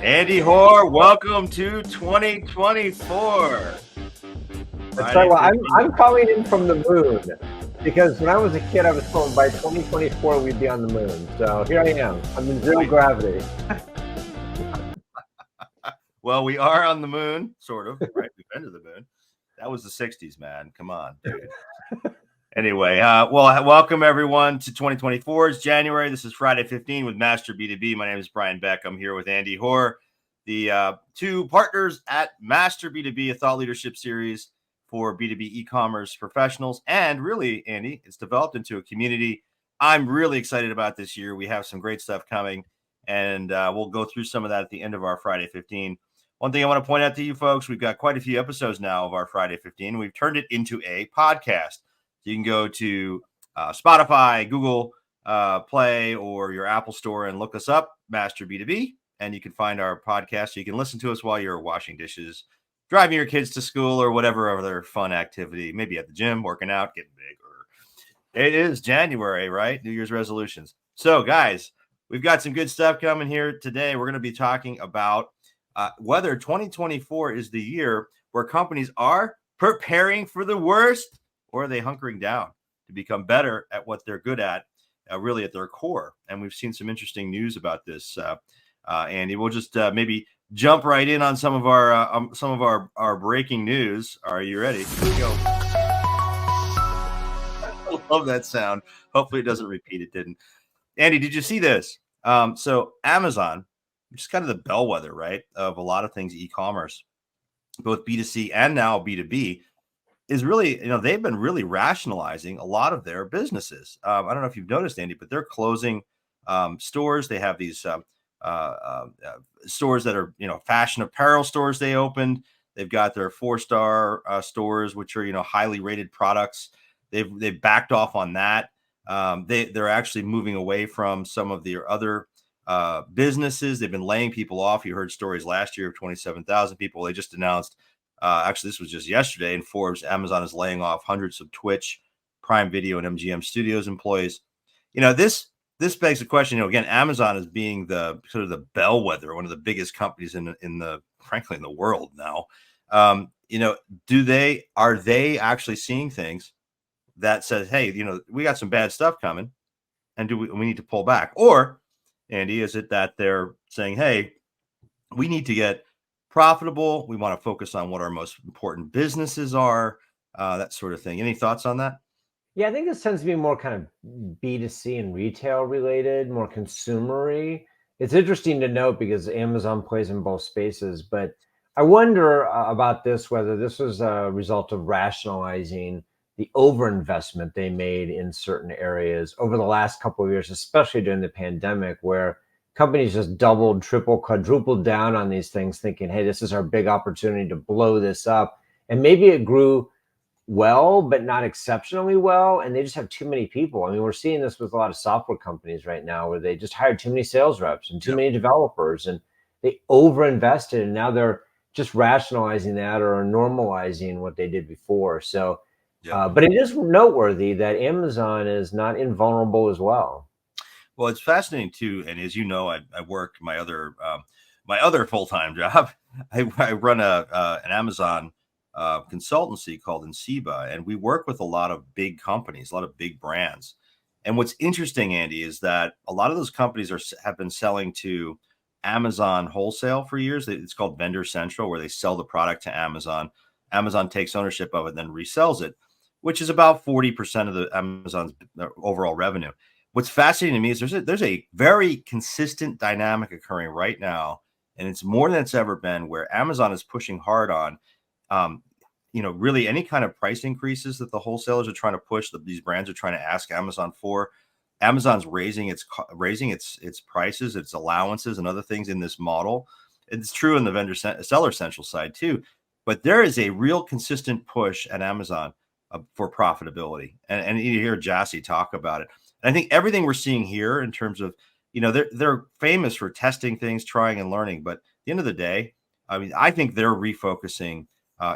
Andy Hoare, welcome to 2024. That's right. Well, I'm calling in from the moon because when I was a kid, I was told by 2024 we'd be on the moon. So here I am. I'm in zero gravity. Well, we are on the moon, sort of, right? We've been to the moon. That was the 60s, man. Come on, dude. Anyway, welcome everyone to 2024. It's January. This is Friday 15 with Master B2B. My name is Brian Beck. I'm here with Andy Hoare, the two partners at Master B2B, a thought leadership series for B2B e-commerce professionals. And really, Andy, it's developed into a community I'm really excited about this year. We have some great stuff coming, and we'll go through some of that at the end of our Friday 15. One thing I want to point out to you folks, we've got quite a few episodes now of our Friday 15. We've turned it into a podcast. You can go to Spotify, Google Play, or your Apple Store and look us up, Master B2B, and you can find our podcast. So you can listen to us while you're washing dishes, driving your kids to school, or whatever other fun activity, maybe at the gym, working out, getting big. It is January, right? New Year's resolutions. So, guys, we've got some good stuff coming here today. We're going to be talking about whether 2024 is the year where companies are preparing for the worst, or are they hunkering down to become better at what they're good at, really at their core? And we've seen some interesting news about this, Andy. We'll just maybe jump right in on some of our breaking news. Are you ready? Here we go. I love that sound. Hopefully it doesn't repeat. It didn't. Andy, did you see this? So Amazon, which is kind of the bellwether, right, of a lot of things e-commerce, both B2C and now B2B, is really, they've been really rationalizing a lot of their businesses. I don't know if you've noticed, Andy, but they're closing stores. They have these stores that are, fashion apparel stores they opened. They've got their 4-star stores, which are, highly rated products. They've backed off on that. They're actually moving away from some of their other businesses. They've been laying people off. You heard stories last year of 27,000 people. They just announced, actually, this was just yesterday in Forbes, Amazon is laying off hundreds of Twitch, Prime Video, and MGM Studios employees. This begs the question. Again, Amazon is being the sort of the bellwether, one of the biggest companies frankly in the world now. Are they actually seeing things that says, hey, we got some bad stuff coming, and we need to pull back? Or, Andy, is it that they're saying, hey, we need to get profitable, we want to focus on what our most important businesses are, that sort of thing? Any thoughts on that? Yeah, I think this tends to be more kind of B2C and retail related, more consumery. It's interesting to note because Amazon plays in both spaces, but I wonder about this, whether this was a result of rationalizing the overinvestment they made in certain areas over the last couple of years, especially during the pandemic, where companies just doubled, tripled, quadrupled down on these things, thinking, hey, this is our big opportunity to blow this up. And maybe it grew well, but not exceptionally well. And they just have too many people. I mean, we're seeing this with a lot of software companies right now, where they just hired too many sales reps and too many developers, and they overinvested. And now they're just rationalizing that or normalizing what they did before. So, but it is noteworthy that Amazon is not invulnerable as well. Well, it's fascinating too, and as you know, I work my other full-time job. I run an Amazon consultancy called Insiba, and we work with a lot of big companies, a lot of big brands. And what's interesting, Andy, is that a lot of those companies have been selling to Amazon wholesale for years. It's called Vendor Central, where they sell the product to Amazon. Amazon takes ownership of it, then resells it, which is about 40% of the Amazon's overall revenue. What's fascinating to me is there's a very consistent dynamic occurring right now, and it's more than it's ever been, where Amazon is pushing hard on, really any kind of price increases that the wholesalers are trying to push, that these brands are trying to ask Amazon for. Amazon's raising its prices, its allowances, and other things in this model. It's true in the seller central side too, but there is a real consistent push at Amazon for profitability, and you hear Jassy talk about it. And I think everything we're seeing here in terms of, they're famous for testing things, trying and learning, but at the end of the day, I mean, I think they're refocusing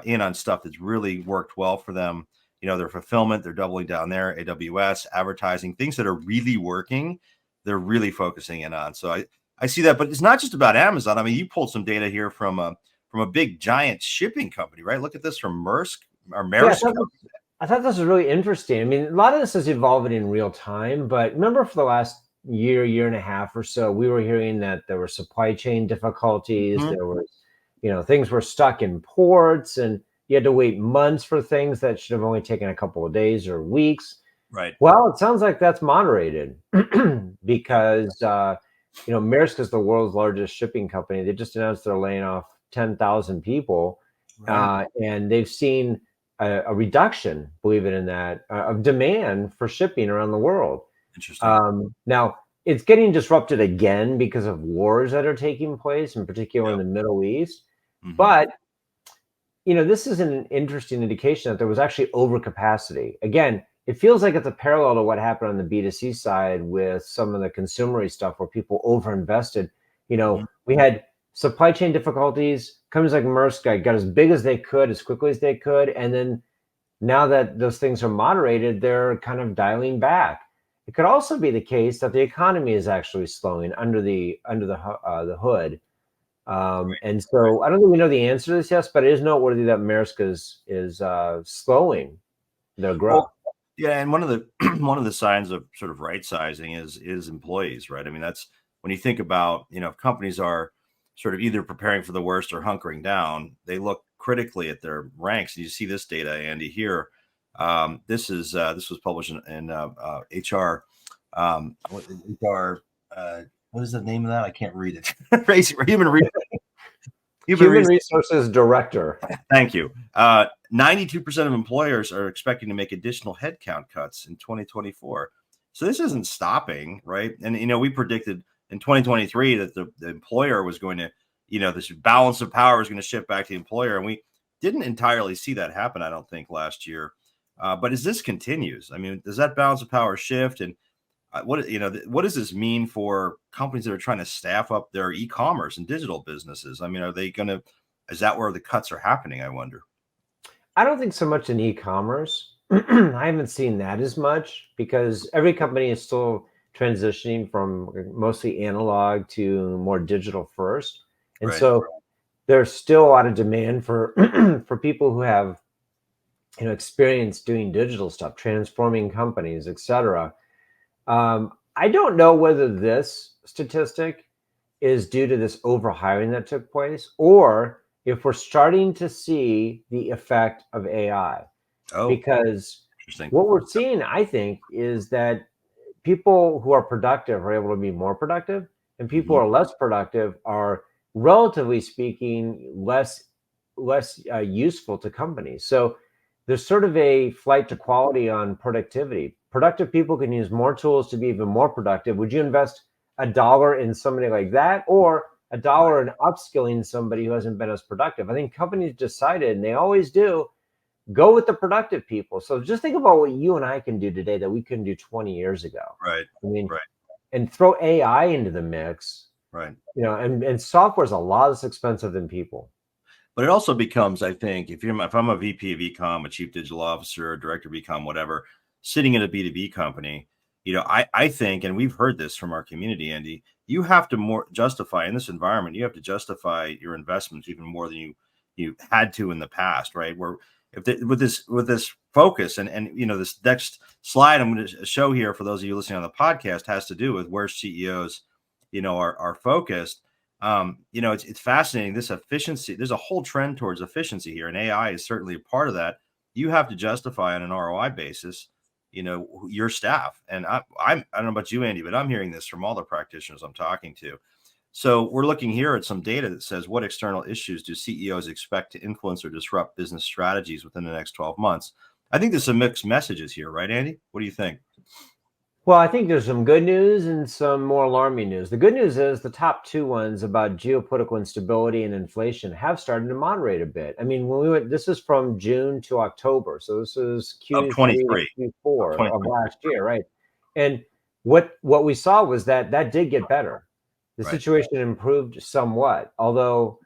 in on stuff that's really worked well for them. Their fulfillment, they're doubling down there, AWS, advertising, things that are really working, they're really focusing in on. So I see that, but it's not just about Amazon. I mean, you pulled some data here from a big giant shipping company, right? Look at this from Maersk or Yeah, Maersk. I thought this was really interesting. I mean, a lot of this is evolving in real time, but remember for the last year and a half or so, we were hearing that there were supply chain difficulties. Mhm. There was, things were stuck in ports, and you had to wait months for things that should have only taken a couple of days or weeks. Right. Well, it sounds like that's moderated Yeah. because, Maersk is the world's largest shipping company. They just announced they're laying off 10,000 people, Right. and they've seen a reduction, believe it in that, of demand for shipping around the world. Interesting. Now, it's getting disrupted again because of wars that are taking place, in particular in Yep. the Middle East. Hmm. But this is an interesting indication that there was actually overcapacity. Again, it feels like it's a parallel to what happened on the B2C side with some of the consumery stuff where people overinvested. Hmm. We had supply chain difficulties. Companies like Maersk got as big as they could, as quickly as they could. And then now that those things are moderated, they're kind of dialing back. It could also be the case that the economy is actually slowing under the hood. And Right. so I don't think we know the answer to this yet, but it is noteworthy that Maersk is slowing their Well, growth. yeah, and one of the one of the signs of sort of right sizing is employees, right? I mean, that's when you think about, if companies are sort of either preparing for the worst or hunkering down, they look critically at their ranks. And you see this data, Andy, here. This was published in HR. HR. What is the name of that? I can't read it. Human Human resources. Resources Director. Thank you. 92% of employers are expecting to make additional headcount cuts in 2024. So this isn't stopping, right? And, we predicted in 2023 that the employer was going to, this balance of power was going to shift back to the employer. And we didn't entirely see that happen, I don't think, last year. But as this continues, I mean, does that balance of power shift? And what does this mean for companies that are trying to staff up their e-commerce and digital businesses? I mean, is that where the cuts are happening, I wonder? I don't think so much in e-commerce. I haven't seen that as much because every company is still transitioning from mostly analog to more digital first. And Right. so there's still a lot of demand for for people who have experience doing digital stuff, transforming companies, etc. I don't know whether this statistic is due to this overhiring that took place, or if we're starting to see the effect of AI. Oh, Because interesting. what we're seeing, I think, is that people who are productive are able to be more productive, and people who Hmm. are less productive are, relatively speaking, less useful to companies. So there's sort of a flight to quality on productivity. Productive people can use more tools to be even more productive. Would you invest $1 in somebody like that, or $1 in upskilling somebody who hasn't been as productive? I think companies decided, and they always do, go with the productive people. So just think about what you and I can do today that we couldn't do 20 years ago. Right. I mean, Right. and throw AI into the mix, Right. and software is a lot less expensive than people. But it also becomes, I think, if I'm a VP of ecom, a chief digital officer, director of ecom, whatever, sitting at a B2B company, I think, and we've heard this from our community, Andy, you have to more justify in this environment, you have to justify your investments even more than you had to in the past, right? Where with this focus and this next slide I'm going to show here for those of you listening on the podcast has to do with where CEOs, are focused. It's fascinating. This efficiency, there's a whole trend towards efficiency here, and AI is certainly a part of that. You have to justify on an ROI basis, your staff. And I don't know about you, Andy, but I'm hearing this from all the practitioners I'm talking to. So we're looking here at some data that says what external issues do CEOs expect to influence or disrupt business strategies within the next 12 months? I think there's some mixed messages here, right, Andy? What do you think? Well, I think there's some good news and some more alarming news. The good news is the top two ones about geopolitical instability and inflation have started to moderate a bit. I mean, when we went, this is from June to October. So this is Of Q3 to 23, of Q4 of 2023. last year, right? And what we saw was that did get better. The Right. situation improved somewhat, although,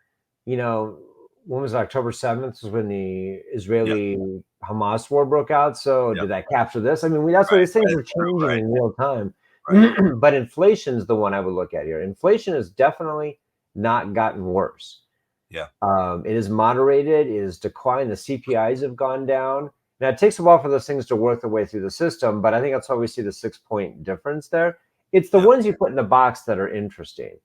you know, when was it, October 7th was when the Yeah. Israeli Hamas war broke out. So Yeah. did that capture this? I mean, that's why Right. these things Right. are It's true. changing Right. in real time. Right. But inflation is the one I would look at here. Inflation has definitely not gotten worse. Yeah. It is moderated, it is declined. The CPIs have gone down. Now, it takes a while for those things to work their way through the system, but I think that's why we see the 6-point difference there. It's the Yeah. ones you put in the box that are interesting.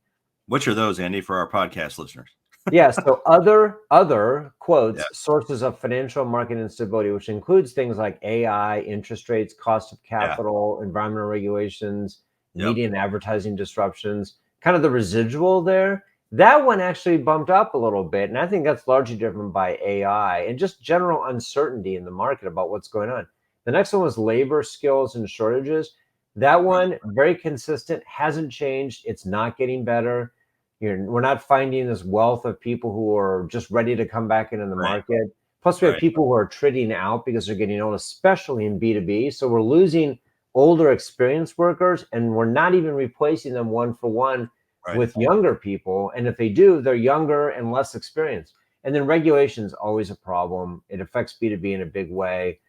Which are those, Andy, for our podcast listeners? Yeah, so other Yeah. quotes sources of financial market instability, which includes things like AI, interest rates, cost of Yeah. capital, environmental regulations, Yep. media and advertising disruptions, kind of the residual there. That one actually bumped up a little bit, and I think that's largely driven by AI and just general uncertainty in the market about what's going on. The next one was labor skills and shortages. That one, very consistent, hasn't changed. It's not getting better. We're not finding this wealth of people who are just ready to come back into the Right. market. Plus, we have Right. people who are trading out because they're getting old, especially in B2B. So we're losing older experienced workers, and we're not even replacing them one for one Right. with younger people. And if they do, they're younger and less experienced. And then regulation is always a problem. It affects B2B in a big way,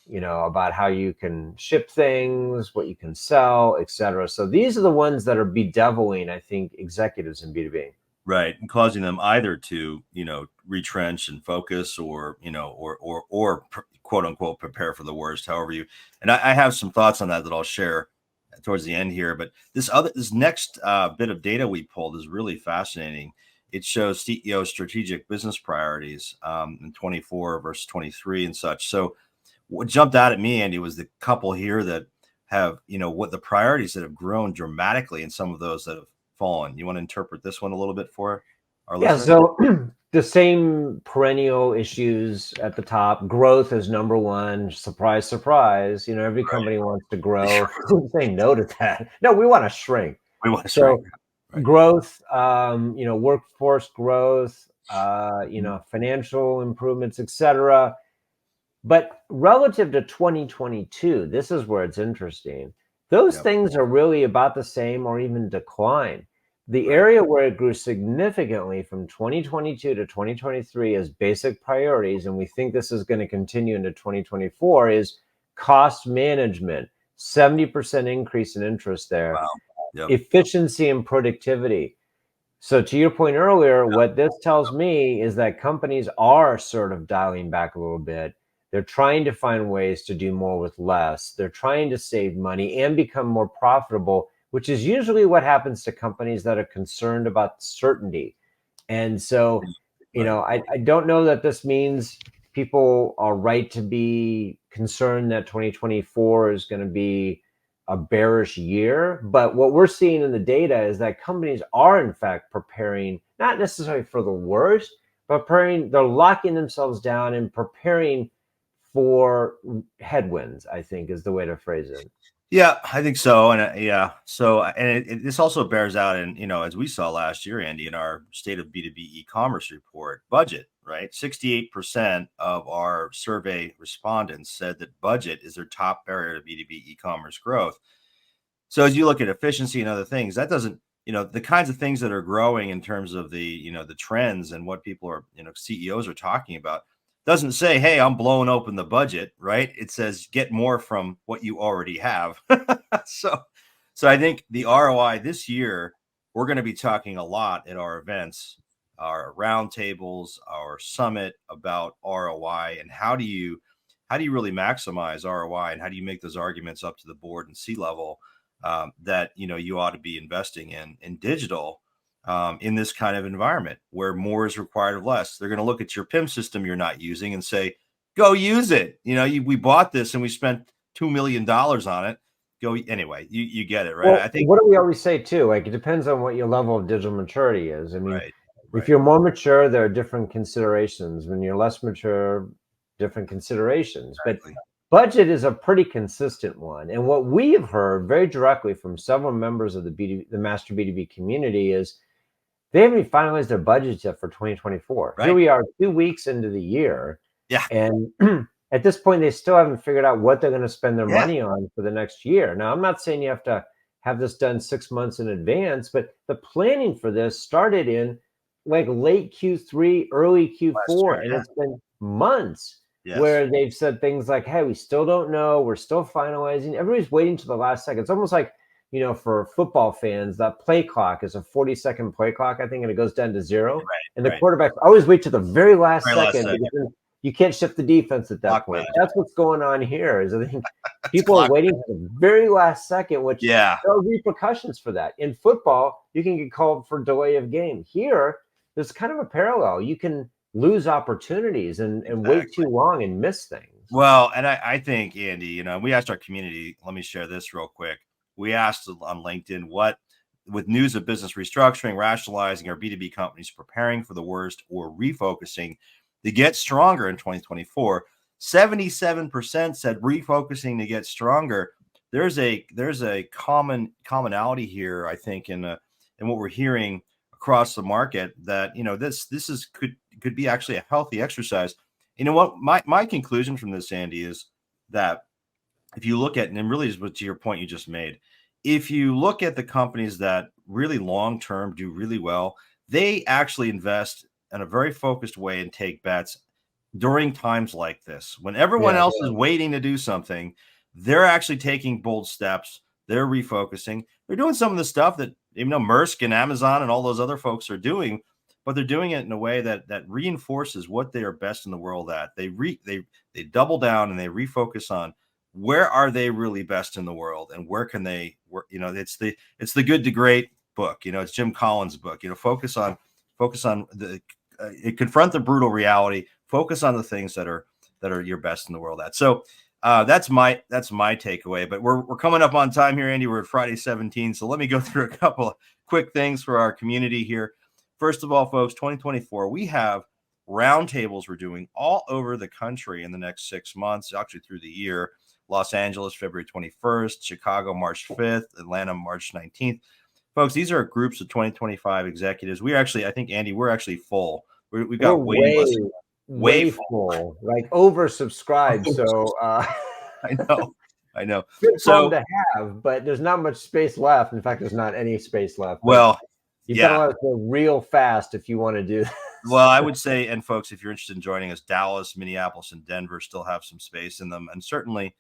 about how you can ship things, what you can sell, et cetera. So these are the ones that are bedeviling, I think, executives in B2B. Right. And causing them either to, retrench and focus, or, or quote unquote, prepare for the worst, however you, and I have some thoughts on that I'll share towards the end here. But this next bit of data we pulled is really fascinating. It shows CEO strategic business priorities in 24 versus 23 and such. So what jumped out at me, Andy, was the couple here that have, what the priorities that have grown dramatically and some of those that have fallen. You want to interpret this one a little bit for our Yeah, listeners? so the same perennial issues at the top. Growth is number one. Surprise, surprise. Every company wants to grow. Who's saying no to that? No, we want to shrink. We want to So shrink. Right. growth, workforce growth, Mhm. financial improvements, etc. But relative to 2022, this is where it's interesting. Those Yep. things are really about the same or even decline. The Right. area where it grew significantly from 2022 to 2023 as basic priorities, and we think this is going to continue into 2024, is cost management, 70% increase in interest there, Wow. Yep. efficiency and productivity. So to your point earlier, what this tells me is that companies are sort of dialing back a little bit. They're trying to find ways to do more with less. They're trying to save money and become more profitable, which is usually what happens to companies that are concerned about certainty. And so, Right. I don't know that this means people are right to be concerned that 2024 is going to be a bearish year. But what we're seeing in the data is that companies are, in fact, preparing, not necessarily for the worst, but they're locking themselves down and preparing for headwinds, I think is the way to phrase it. Yeah, I think so. And yeah, so and this also bears out in, as we saw last year, Andy, in our state of B2B e-commerce report, budget, right? 68% of our survey respondents said that budget is their top barrier to B2B e-commerce growth. So as you look at efficiency and other things, that doesn't, the kinds of things that are growing in terms of the, the trends and what people are, CEOs are talking about, doesn't say, hey, I'm blowing open the budget, right? It says get more from what you already have. so so I think the ROI this year, we're going to be talking a lot at our events, our roundtables, our summit, about ROI and how do you really maximize ROI, and how do you make those arguments up to the board and C-level that you ought to be investing in digital in this kind of environment where more is required of less. They're going to look at your PIM system you're not using and say, go use it. We bought this and we spent $2 million on it. Go anyway. You get it, right? Well, I think what do we always say too? Like, it depends on what your level of digital maturity is. I mean, right, if right, you're more mature, there are different considerations. When you're less mature, different considerations. But exactly. budget is a pretty consistent one. And what we have heard very directly from several members of the Master B2B community is they haven't even finalized their budgets yet for 2024. Here Right. we are 2 weeks into the year, Yeah. and at this point, they still haven't figured out what they're going to spend their Yeah. money on for the next year. Now, I'm not saying you have to have this done 6 months in advance, but the planning for this started in like late Q3, early Last Q4, year. and Yeah. it's been months Yes. where they've said things like, hey, we still don't know. We're still finalizing. Everybody's waiting to the last second. It's almost like for football fans, that play clock is a 40-second play clock, I think, and it goes down to zero. And the quarterbacks always wait to the very last second because then you can't shift the defense at that point. That's what's going on here. Is I think people are waiting to the very last second, which there are repercussions for that. In football, you can get called for delay of game. Here, there's kind of a parallel. You can lose opportunities and wait too long and miss things. Well, and I think, Andy, we asked our community, let me share this real quick. We asked on LinkedIn what, with news of business restructuring, rationalizing, our B2B companies preparing for the worst or refocusing to get stronger in 2024. 77% said refocusing to get stronger. There's a commonality here, I think, in what we're hearing across the market, that this is could be actually a healthy exercise. You know what? My conclusion from this, Andy, is that if you look at, and really is to your point you just made, if you look at the companies that really long term do really well, they actually invest in a very focused way and take bets during times like this when everyone else is waiting to do something. They're actually taking bold steps. They're refocusing. They're doing some of the stuff that Maersk and Amazon and all those other folks are doing, but they're doing it in a way that reinforces what they are best in the world at. They double down and they refocus on where are they really best in the world and where can they work. It's the Good to Great book. It's Jim Collins' book. Focus on the confront the brutal reality. Focus on the things that are your best in the world at. So that's my takeaway. But we're coming up on time here, Andy. We're at Friday 17. So let me go through a couple of quick things for our community here. First of all, folks, 2024, we have roundtables we're doing all over the country in the next 6 months, actually through the year. Los Angeles, February 21st, Chicago, March 5th, Atlanta, March 19th. Folks, these are groups of 2025 executives. I think, Andy, we're actually full. We've got way full, like oversubscribed. So I know. Good problem to have, but there's not much space left. In fact, there's not any space left. Well, you've got to let us go real fast if you want to do this. Well, I would say, and folks, if you're interested in joining us, Dallas, Minneapolis, and Denver still have some space in them, and certainly,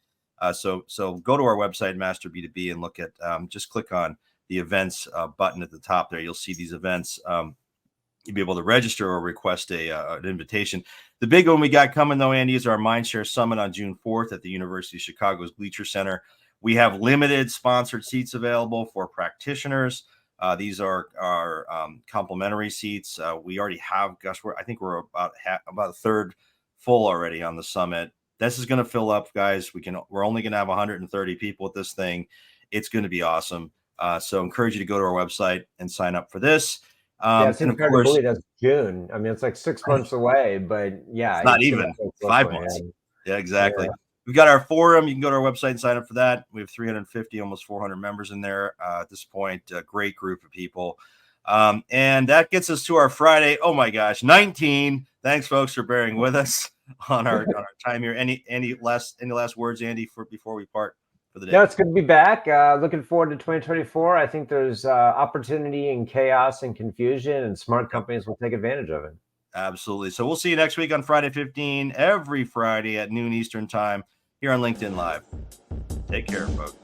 so go to our website, Master B2B, and look at just click on the events button at the top there. You'll see these events. You'll be able to register or request an invitation. The big one we got coming, though, Andy, is our Mindshare Summit on June 4th at the University of Chicago's Bleacher Center. We have limited sponsored seats available for practitioners. These are our complimentary seats. We already have, I think we're about a third full already on the summit. This is going to fill up, guys. We're only going to have 130 people at this thing. It's going to be awesome. So encourage you to go to our website and sign up for this. It's hard to believe that's June. I mean, it's like 6 months away, but it's not even 5 months. Yeah, exactly. We've got our forum. You can go to our website and sign up for that. We have 350, almost 400 members in there at this point. A great group of people. And that gets us to our Friday. Oh my gosh, 19. Thanks, folks, for bearing with us on our time here. Any last words, Andy, before we part for the day? No, it's good to be back. Looking forward to 2024. I think there's opportunity in chaos and confusion, and smart companies will take advantage of it. Absolutely. So we'll see you next week on Friday 15, every Friday at noon Eastern time here on LinkedIn Live. Take care, folks.